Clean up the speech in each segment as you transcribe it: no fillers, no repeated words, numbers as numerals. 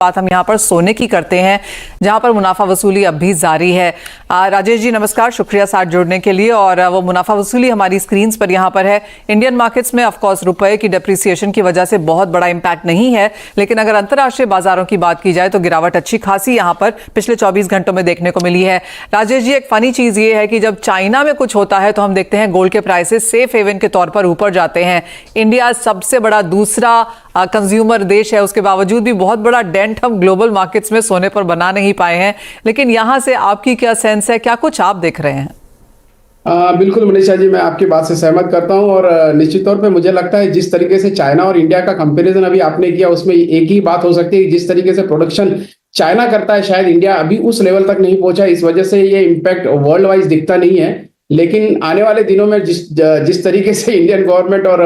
बात हम यहाँ पर सोने की करते हैं, जहां पर मुनाफा वसूली अब भी जारी है। राजेश जी नमस्कार, शुक्रिया साथ जुड़ने के लिए। और वो मुनाफा वसूली हमारी स्क्रीन्स पर यहाँ पर है। इंडियन मार्केट्स में ऑफकोर्स रुपए की डेप्रिसिएशन की वजह से बहुत बड़ा इंपैक्ट नहीं है, लेकिन अगर अंतर्राष्ट्रीय बाजारों की बात की जाए तो गिरावट अच्छी खासी यहाँ पर पिछले 24 घंटों में देखने को मिली है। राजेश जी, एक फनी चीज ये है कि जब चाइना में कुछ होता है तो हम देखते हैं गोल्ड के प्राइसेस सेफ हेवन के तौर पर ऊपर जाते हैं। इंडिया सबसे बड़ा दूसरा कंज्यूमर देश है, उसके बावजूद भी बहुत बड़ा डेंट हम ग्लोबल मार्केट्स में सोने पर बना नहीं पाए हैं। लेकिन यहां से आपकी क्या सेंस है, क्या कुछ आप देख रहे हैं? बिल्कुल मनीषा जी, मैं आपकी बात से सहमत करता हूं। और निश्चित तौर पे मुझे लगता है जिस तरीके से चाइना और इंडिया का कंपैरिजन अभी आपने किया, उसमें एक ही बात हो सकती है कि जिस तरीके से प्रोडक्शन चाइना करता है, शायद इंडिया अभी उस लेवल तक नहीं पहुंचा। इस वजह से ये इम्पैक्ट वर्ल्ड वाइज दिखता नहीं है। लेकिन आने वाले दिनों में जिस तरीके से इंडियन गवर्नमेंट और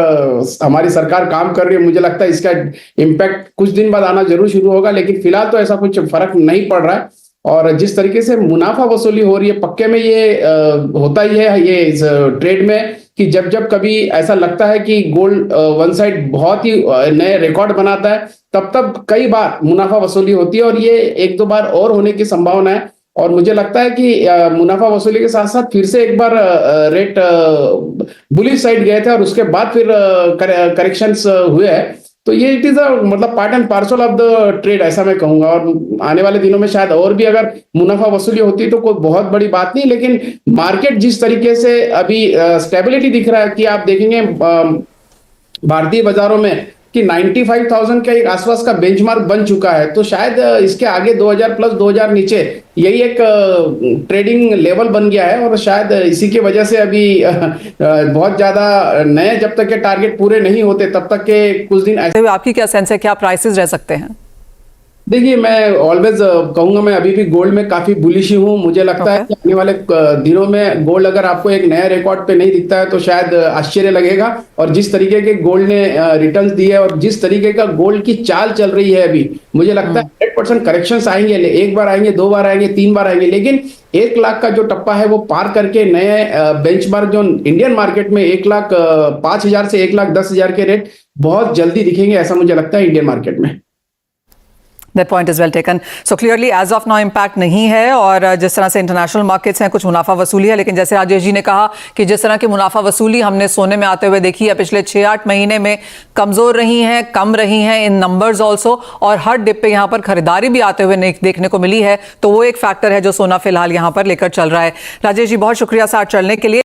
हमारी सरकार काम कर रही है, मुझे लगता है इसका इम्पैक्ट कुछ दिन बाद आना जरूर शुरू होगा। लेकिन फिलहाल तो ऐसा कुछ फर्क नहीं पड़ रहा है। और जिस तरीके से मुनाफा वसूली हो रही है, पक्के में ये होता ही है ये इस ट्रेड में कि जब जब कभी ऐसा लगता है कि गोल्ड वन साइड बहुत ही नए रिकॉर्ड बनाता है, तब तब कई बार मुनाफा वसूली होती है। और ये एक दो बार और होने की संभावना है। और मुझे लगता है कि मुनाफा वसूली के साथ साथ फिर से एक बार रेट बुलिश साइड गए थे और उसके बाद फिर करेक्शंस हुए हैं। तो ये इट इज मतलब part and parcel of the trade, ऐसा मैं कहूंगा। और आने वाले दिनों में शायद और भी अगर मुनाफा वसूली होती तो कोई बहुत बड़ी बात नहीं। लेकिन मार्केट जिस तरीके से अभी स्टेबिलिटी दिख रहा है कि आप देखेंगे भारतीय बाजारों में कि 95,000 के एक आसपास का बेंचमार्क बन चुका है। तो शायद इसके आगे 2000 प्लस 2000 नीचे यही एक ट्रेडिंग लेवल बन गया है। और शायद इसी की वजह से अभी बहुत ज्यादा नए जब तक के टारगेट पूरे नहीं होते तब तक के कुछ दिन ऐसे। आपकी क्या सेंस है, क्या प्राइसेस रह सकते हैं? देखिए, मैं ऑलवेज कहूंगा, मैं अभी भी गोल्ड में काफी बुलिश हूं। मुझे लगता है कि आने वाले दिनों में गोल्ड अगर आपको एक नया रिकॉर्ड पे नहीं दिखता है तो शायद आश्चर्य लगेगा। और जिस तरीके के गोल्ड ने रिटर्न्स दिए और जिस तरीके का गोल्ड की चाल चल रही है अभी, मुझे लगता है 100% करेक्शंस आएंगे। एक बार आएंगे, दो बार आएंगे, तीन बार आएंगे, लेकिन 1 लाख का जो टप्पा है वो पार करके नए बेंचमार्क जो इंडियन मार्केट में 1,05,000 से 1,10,000 के रेट बहुत जल्दी दिखेंगे, ऐसा मुझे लगता है इंडियन मार्केट में। That point is well taken. So clearly as of now impact नहीं है। और जिस तरह से इंटरनेशनल मार्केट्स हैं, कुछ मुनाफा वसूली है, लेकिन जैसे राजेश जी ने कहा कि जिस तरह की मुनाफा वसूली हमने सोने में आते हुए देखी है पिछले 6-8 महीने में, कमजोर रही हैं, कम रही हैं इन नंबर्स ऑल्सो। और हर डिप पे यहाँ पर खरीदारी भी आते हुए देखने को मिली है। तो वो एक फैक्टर है जो सोना फिलहाल यहाँ पर लेकर चल रहा है। राजेश जी बहुत शुक्रिया साथ चलने के लिए।